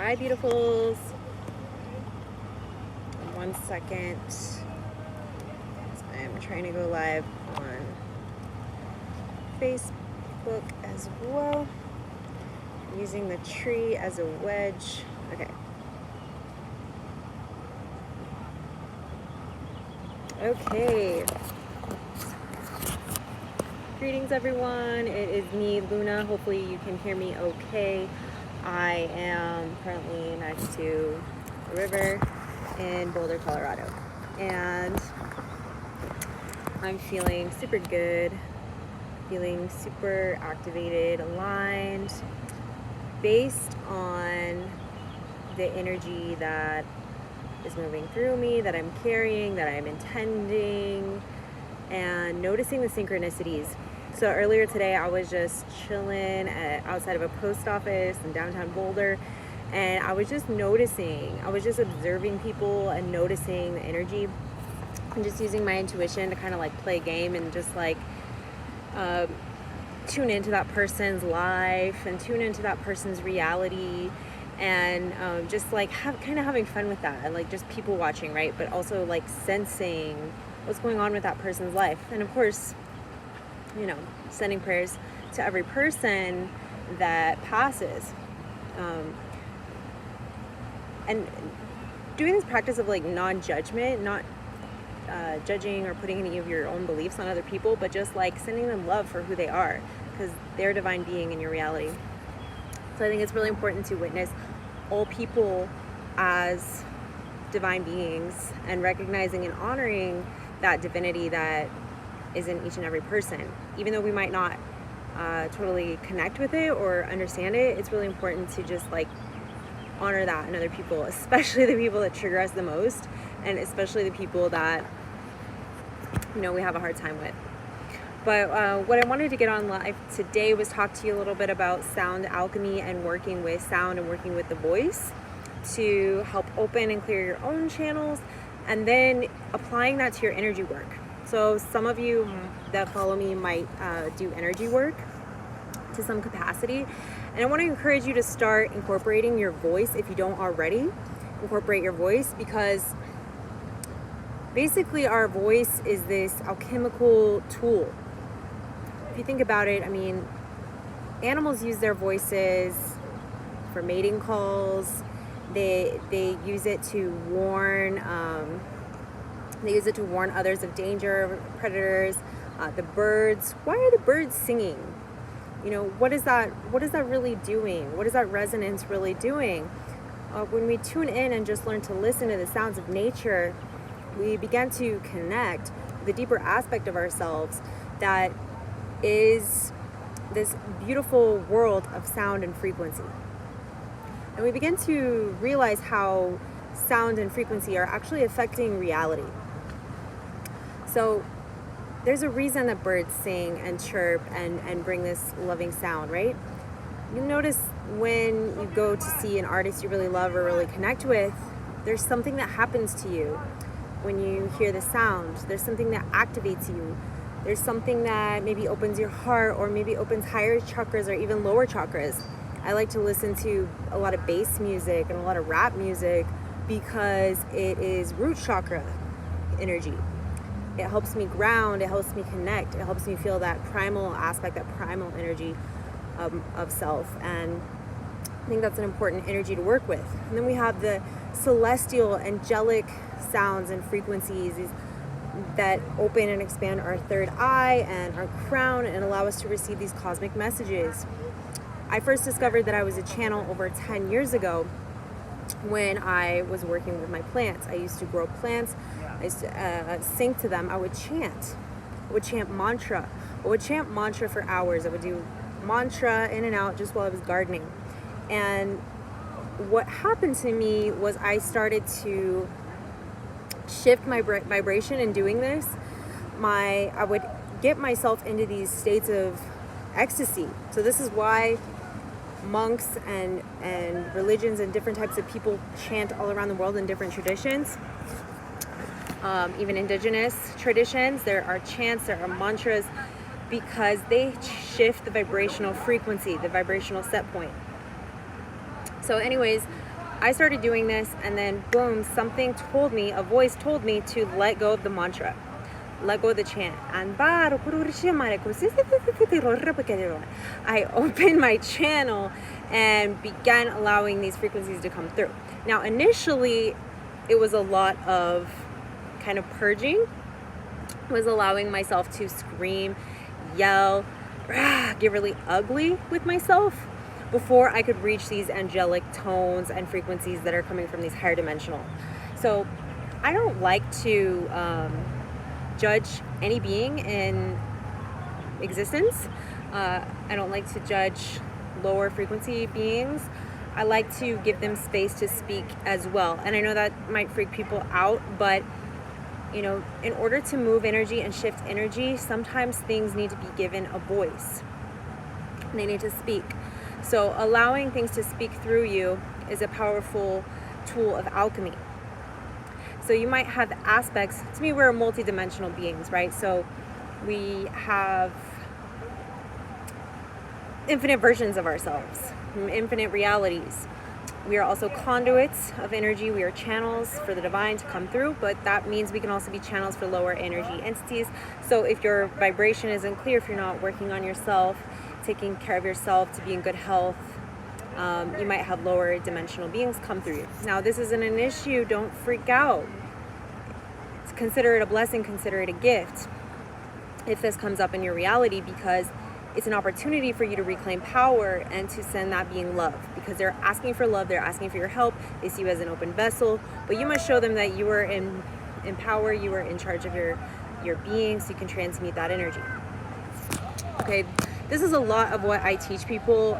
Hi, beautifuls. 1 second. I'm trying to go live on Facebook as well. I'm using the tree as a wedge. Okay. Okay. Greetings, everyone. It is me, Luna. Hopefully you can hear me okay. I am currently next to a river in Boulder, Colorado. And I'm feeling super good, feeling super activated, aligned, based on the energy that is moving through me, that I'm carrying, that I'm intending, and noticing the synchronicities. So earlier today, I was just chilling outside of a post office in downtown Boulder, and I was just noticing, I was just observing people and noticing the energy, and just using my intuition to kind of like play a game and just like tune into that person's life and tune into that person's reality, and just like kind of having fun with that, and like just people watching, right? But also like sensing what's going on with that person's life. And of course, you know, sending prayers to every person that passes, and doing this practice of like non-judgment, not judging or putting any of your own beliefs on other people, but just like sending them love for who they are, because they're a divine being in your reality. So I think it's really important to witness all people as divine beings, and recognizing and honoring that divinity that is in each and every person. Even though we might not totally connect with it or understand it, it's really important to just like honor that in other people, especially the people that trigger us the most, and especially the people that, you know, we have a hard time with. But what I wanted to get on live today was talk to you a little bit about sound alchemy and working with sound and working with the voice to help open and clear your own channels, and then applying that to your energy work. So some of you that follow me might do energy work to some capacity, and I want to encourage you to start incorporating your voice. If you don't already, incorporate your voice, because basically our voice is this alchemical tool. If you think about it, I mean, animals use their voices for mating calls. They use it to warn. They use it to warn others of danger, predators. The birds. Why are the birds singing? You know, what is that really doing? What is that resonance really doing? When we tune in and just learn to listen to the sounds of nature, we begin to connect with the deeper aspect of ourselves that is this beautiful world of sound and frequency. And we begin to realize how sound and frequency are actually affecting reality. So there's a reason that birds sing and chirp and bring this loving sound, right? You notice when you go to see an artist you really love or really connect with, there's something that happens to you when you hear the sound. There's something that activates you. There's something that maybe opens your heart, or maybe opens higher chakras or even lower chakras. I like to listen to a lot of bass music and a lot of rap music because it is root chakra energy. It helps me ground, it helps me connect, it helps me feel that primal aspect, that primal energy of self. And I think that's an important energy to work with. And then we have the celestial, angelic sounds and frequencies that open and expand our third eye and our crown and allow us to receive these cosmic messages. I first discovered that I was a channel over 10 years ago when I was working with my plants. I used to grow plants. I used to sing to them. I would chant mantra. I would chant mantra for hours. I would do mantra in and out just while I was gardening. And what happened to me was I started to shift my vibration in doing this. I would get myself into these states of ecstasy. So this is why monks and religions and different types of people chant all around the world in different traditions. Even indigenous traditions, there are chants, there are mantras, because they shift the vibrational frequency, the vibrational set point. So anyways, I started doing this, and then boom, something told me, a voice told me to let go of the mantra, let go of the chant. And I opened my channel and began allowing these frequencies to come through. Now, initially, it was a lot of kind of purging. I was allowing myself to scream, yell, get really ugly with myself before I could reach these angelic tones and frequencies that are coming from these higher dimensional. So I don't like to judge any being in existence. I don't like to judge lower frequency beings. I like to give them space to speak as well. And I know that might freak people out, but you know, in order to move energy and shift energy, sometimes things need to be given a voice. They need to speak. So allowing things to speak through you is a powerful tool of alchemy. So you might have aspects, to me, we're multidimensional beings, right? So we have infinite versions of ourselves, infinite realities. We are also conduits of energy. We are channels for the divine to come through, but that means we can also be channels for lower energy entities. So if your vibration isn't clear, if you're not working on yourself, taking care of yourself to be in good health, you might have lower dimensional beings come through you. Now, this isn't an issue. Don't freak out. Consider it a blessing. Consider it a gift if this comes up in your reality, because it's an opportunity for you to reclaim power and to send that being love, because they're asking for love, they're asking for your help, they see you as an open vessel, but you must show them that you are in power, you are in charge of your being, so you can transmute that energy. Okay, this is a lot of what I teach people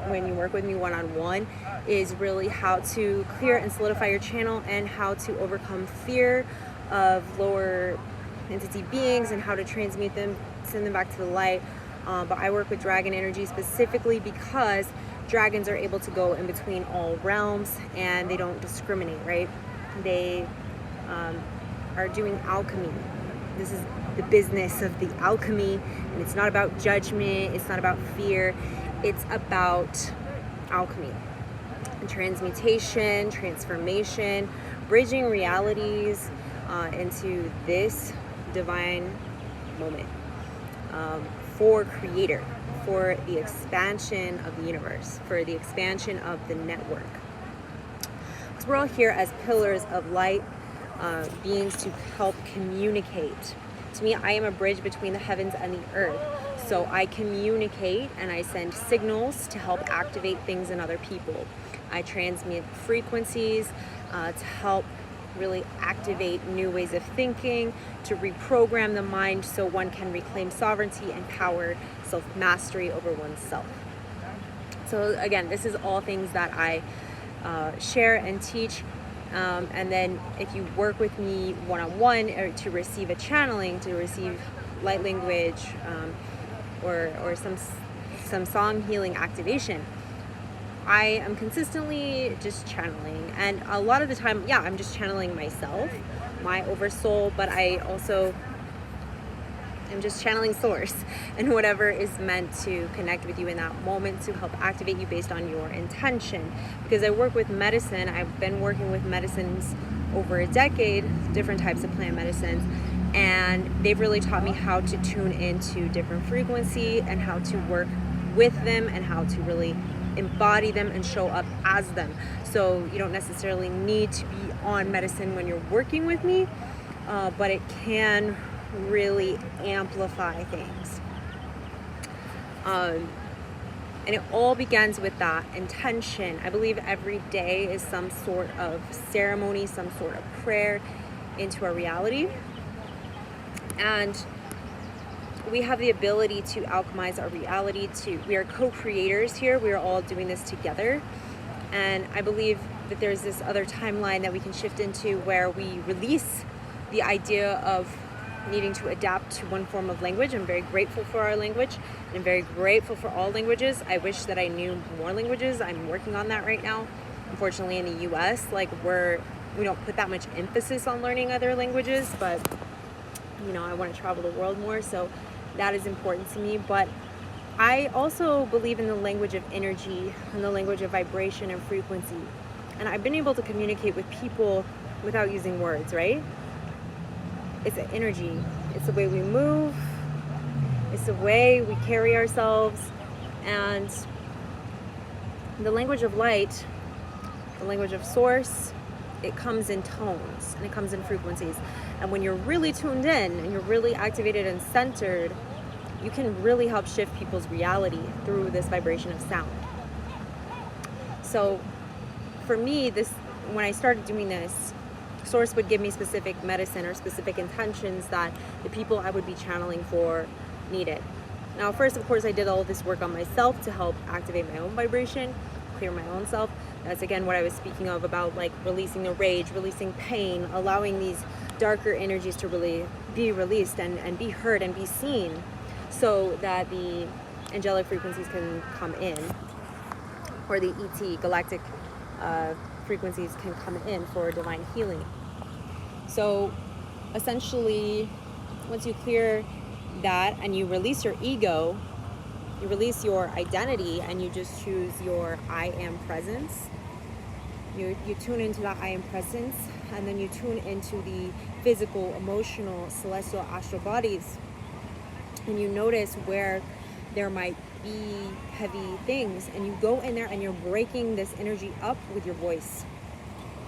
when you work with me one-on-one, is really how to clear and solidify your channel and how to overcome fear of lower entity beings and how to transmute them, send them back to the light. But I work with dragon energy specifically because dragons are able to go in between all realms and they don't discriminate, right? They are doing alchemy. This is the business of the alchemy, and it's not about judgment, it's not about fear, it's about alchemy and transmutation, transformation, bridging realities into this divine moment. For creator, for the expansion of the universe, for the expansion of the network. Because we're all here as pillars of light, beings to help communicate. To me, I am a bridge between the heavens and the earth. So I communicate and I send signals to help activate things in other people. I transmit frequencies to help really activate new ways of thinking, to reprogram the mind so one can reclaim sovereignty and power, self-mastery over oneself. So again, this is all things that I share and teach. And then if you work with me one-on-one or to receive a channeling, to receive light language or some song healing activation, I am consistently just channeling, and a lot of the time, yeah, I'm just channeling myself, my oversoul, but I also am just channeling source and whatever is meant to connect with you in that moment to help activate you based on your intention. Because I work with medicine, I've been working with medicines over a decade, different types of plant medicines, and they've really taught me how to tune into different frequency and how to work with them and how to really embody them and show up as them. So you don't necessarily need to be on medicine when you're working with me, but it can really amplify things. And it all begins with that intention. I believe every day is some sort of ceremony, some sort of prayer into our reality. And we have the ability to alchemize our reality. We are co-creators here. We are all doing this together. And I believe that there's this other timeline that we can shift into where we release the idea of needing to adapt to one form of language. I'm very grateful for our language, and I'm very grateful for all languages. I wish that I knew more languages. I'm working on that right now. Unfortunately, in the US, we don't put that much emphasis on learning other languages, but I want to travel the world more, so that is important to me. But I also believe in the language of energy and the language of vibration and frequency. And I've been able to communicate with people without using words, right? It's an energy. It's the way we move. It's the way we carry ourselves. And the language of light, the language of source, it comes in tones and it comes in frequencies. And when you're really tuned in and you're really activated and centered, you can really help shift people's reality through this vibration of sound. So for me, when I started doing this, source would give me specific medicine or specific intentions that the people I would be channeling for needed. Now, first, of course, I did all this work on myself to help activate my own vibration, clear my own self. That's again what I was speaking of about, like releasing the rage, releasing pain, allowing these darker energies to really be released and be heard and be seen, so that the angelic frequencies can come in, or the ET galactic frequencies can come in for divine healing. So essentially, once you clear that and you release your ego, you release your identity, and you just choose your I am presence. You tune into that I am presence, and then you tune into the physical, emotional, celestial, astral bodies, and you notice where there might be heavy things, and you go in there and you're breaking this energy up with your voice.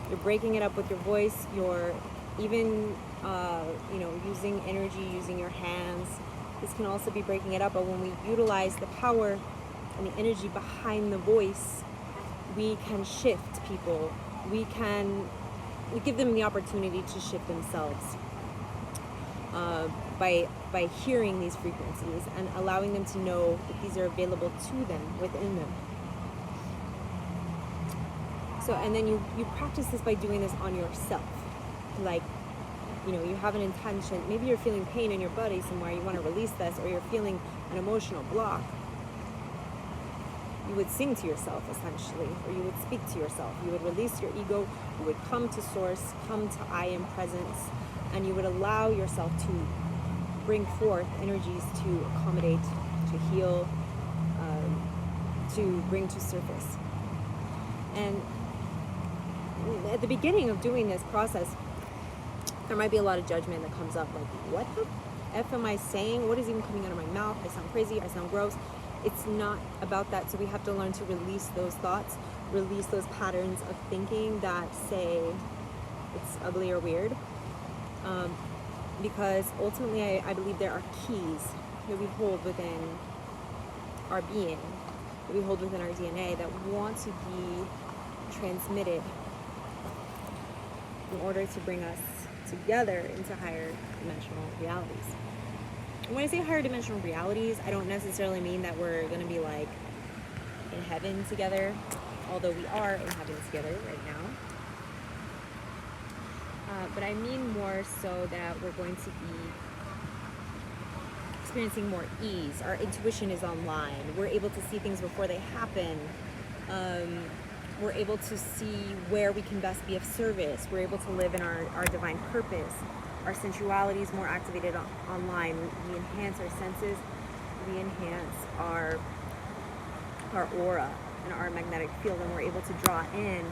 You're breaking it up with your voice. You're even using energy, using your hands. This can also be breaking it up, but when we utilize the power and the energy behind the voice, we can shift people. We give them the opportunity to shift themselves by hearing these frequencies and allowing them to know that these are available to them, within them. So, and then you practice this by doing this on yourself. Like, you have an intention. Maybe you're feeling pain in your body somewhere, you want to release this, or you're feeling an emotional block. You would sing to yourself, essentially, or you would speak to yourself. You would release your ego, you would come to source, come to I am presence, and you would allow yourself to bring forth energies to accommodate, to heal, to bring to surface. And at the beginning of doing this process, there might be a lot of judgment that comes up, like, what the F am I saying? What is even coming out of my mouth? I sound crazy, I sound gross. It's not about that. So we have to learn to release those thoughts, release those patterns of thinking that say it's ugly or weird. Because ultimately I believe there are keys that we hold within our being, that we hold within our DNA, that want to be transmitted in order to bring us together into higher dimensional realities. And when I say higher dimensional realities, I don't necessarily mean that we're going to be like in heaven together, although we are in heaven together right now. But I mean more so that we're going to be experiencing more ease. Our intuition is online. We're able to see things before they happen. We're able to see where we can best be of service. We're able to live in our divine purpose. Our sensuality is more activated online. We enhance our senses. We enhance our aura and our magnetic field, and we're able to draw in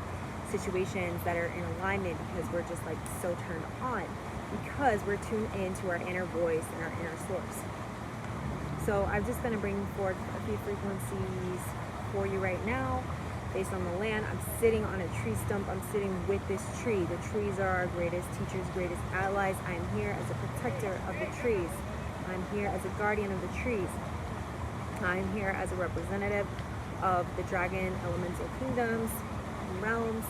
situations that are in alignment because we're just like so turned on, because we're tuned into our inner voice and our inner source. So I'm just going to bring forth a few frequencies for you right now based on the land. I'm sitting on a tree stump. I'm sitting with this tree. The trees are our greatest teachers, greatest allies. I am here as a protector of the trees. I'm here as a guardian of the trees. I'm here as a representative of the dragon elemental kingdoms and realms.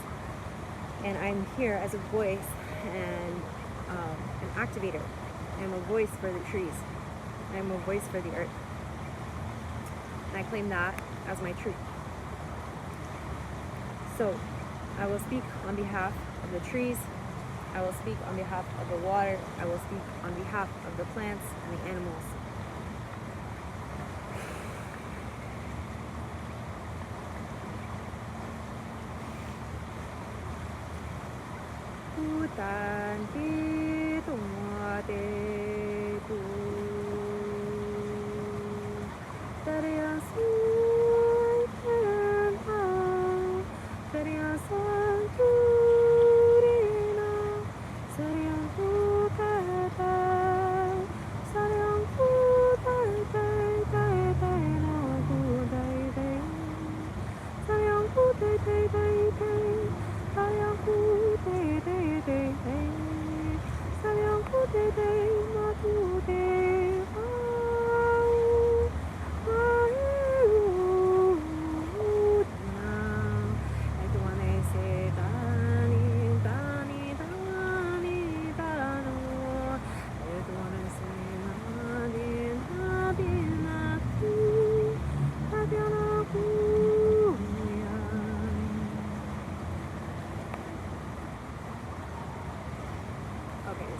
And I'm here as a voice and an activator. I'm a voice for the trees. I'm a voice for the earth. And I claim that as my truth. So I will speak on behalf of the trees. I will speak on behalf of the water. I will speak on behalf of the plants and the animals.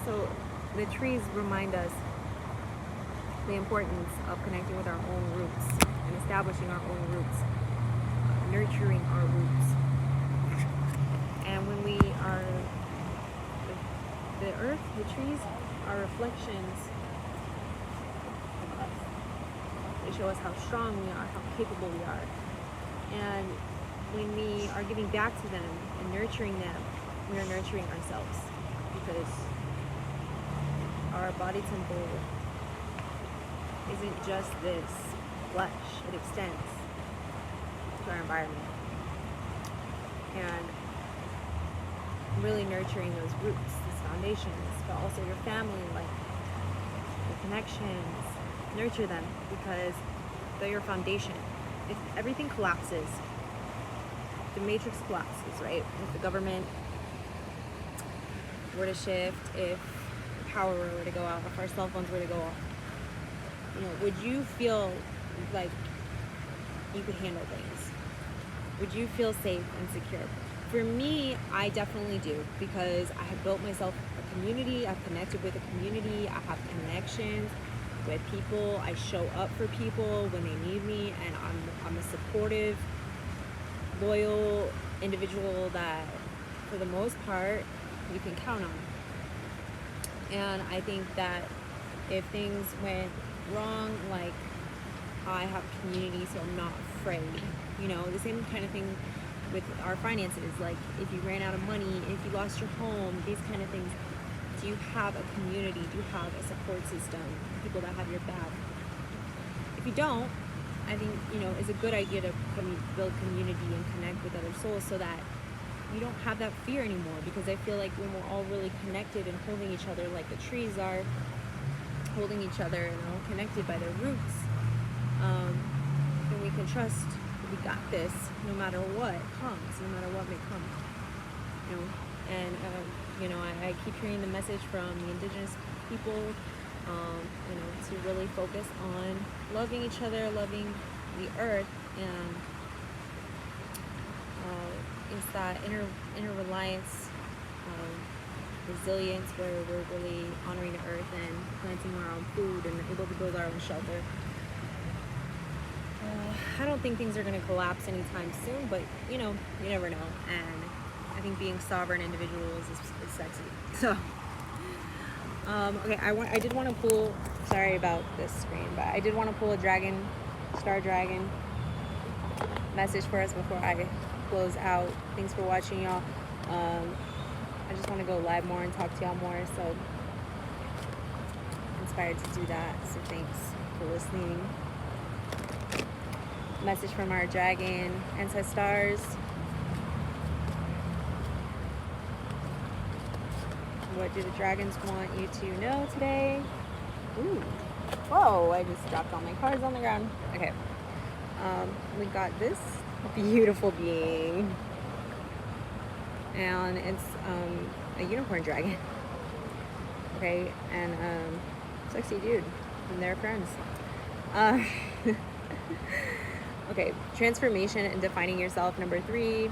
So the trees remind us the importance of connecting with our own roots and establishing our own roots, nurturing our roots. And when we are, the earth, the trees are reflections of us. They show us how strong we are, how capable we are. And when we are giving back to them and nurturing them, we are nurturing ourselves, because our body temple isn't just this flesh, it extends to our environment. And really nurturing those roots, these foundations, but also your family life, your connections, nurture them, because they're your foundation. If everything collapses, the matrix collapses, right? If the government were to shift, if power were to go out, if our cell phones were to go off, would you feel like you could handle things? Would you feel safe and secure? For me, I definitely do, because I have built myself a community, I've connected with a community, I have connections with people, I show up for people when they need me, and I'm a supportive, loyal individual that, for the most part, you can count on. And I think that if things went wrong, like, I have community, so I'm not afraid. The same kind of thing with our finances. Like, if you ran out of money, if you lost your home, these kind of things. Do you have a community? Do you have a support system? People that have your back? If you don't, I think, it's a good idea to build community and connect with other souls, so that you don't have that fear anymore. Because I feel like when we're all really connected and holding each other like the trees are holding each other and all connected by their roots, then we can trust that we got this no matter what comes, no matter what may come. And I keep hearing the message from the indigenous people, to really focus on loving each other, loving the earth, and it's that inner reliance, resilience, where we're really honoring the earth and planting our own food and able to build our own shelter. I don't think things are going to collapse anytime soon, but you never know. And I think being sovereign individuals is sexy. So, okay, I did want to pull. Sorry about this screen, but I did want to pull a star dragon message for us before I close out. Thanks for watching, y'all. I just want to go live more and talk to y'all more, so inspired to do that. So thanks for listening. Message from our dragon ancestors. What do the dragons want you to know today? Ooh. Whoa, I just dropped all my cards on the ground. Okay. We got this beautiful being. And it's a unicorn dragon. Okay, and sexy dude. And they're friends. Okay, transformation and defining yourself, number 3.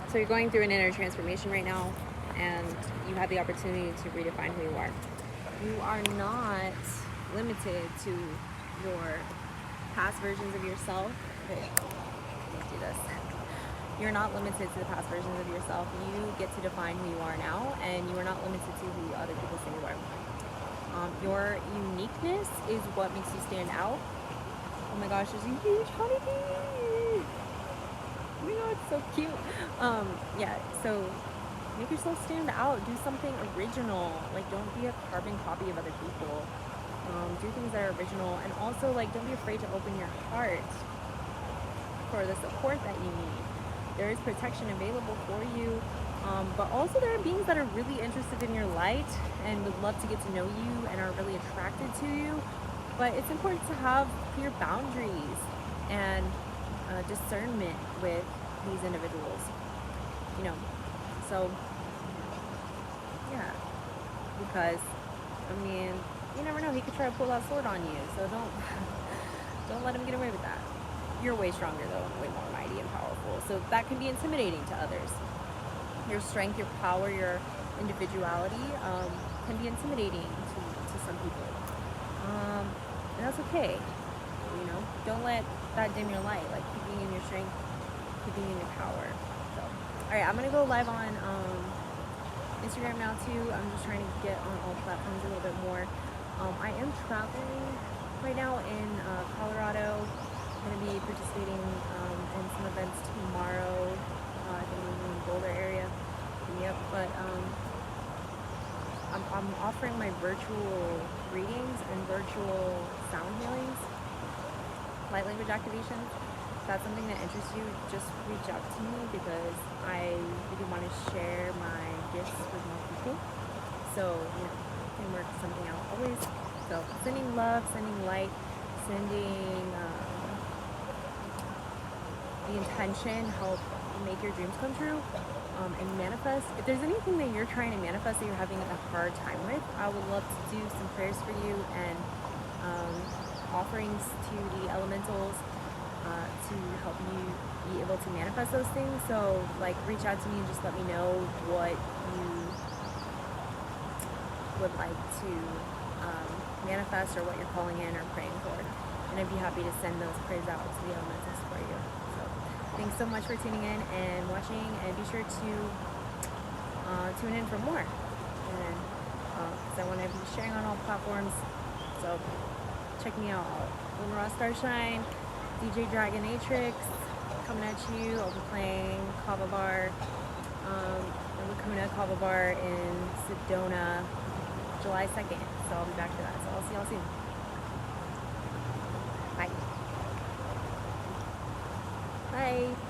So you're going through an inner transformation right now, and you have the opportunity to redefine who you are. You are not limited to your past versions of yourself. Okay, let's do this. You're not limited to the past versions of yourself. You get to define who you are now, and you are not limited to who other people say you are. Your uniqueness is what makes you stand out. Oh my gosh, there's a huge honeybee! Oh my it's so cute. Yeah, so make yourself stand out. Do something original. Like, don't be a carbon copy of other people. Do things that are original, and also, like, don't be afraid to open your heart for the support that you need. There is protection available for you, but also there are beings that are really interested in your light and would love to get to know you and are really attracted to you. But it's important to have clear boundaries and discernment with these individuals, you know. So yeah, because I mean, you never know, he could try to pull that sword on you, so don't let him get away with that. You're way stronger though, and way more mighty and powerful, so that can be intimidating to others. Your strength, your power, your individuality can be intimidating to some people, and that's okay. You know, don't let that dim your light. Like, keep being in your strength, keep being in your power. So, all right, I'm gonna go live on Instagram now too. I'm just trying to get on all platforms a little bit more. I am traveling right now in Colorado. I'm going to be participating in some events tomorrow. I think in the Boulder area. Yep, but I'm offering my virtual readings and virtual sound healings, light language activations. If that's something that interests you, just reach out to me, because I really want to share my gifts with more people. So, you know, can work something out always. So, sending love, sending light, sending the intention, help make your dreams come true, and manifest. If there's anything that you're trying to manifest that you're having a hard time with, I would love to do some prayers for you and offerings to the elementals to help you be able to manifest those things. So, like, reach out to me and just let me know what you would like to manifest, or what you're calling in or praying for, and I'd be happy to send those prayers out to the elementals for you. So thanks so much for tuning in and watching, and be sure to tune in for more, and because I want to be sharing on all platforms. So check me out, lunarastarshine, DJ Dragonatrix, coming at you. I'll be playing Kava Bar, Lacuna Kava Bar in Sedona, July 2nd. So I'll be back for that. So I'll see y'all soon. Bye. Bye.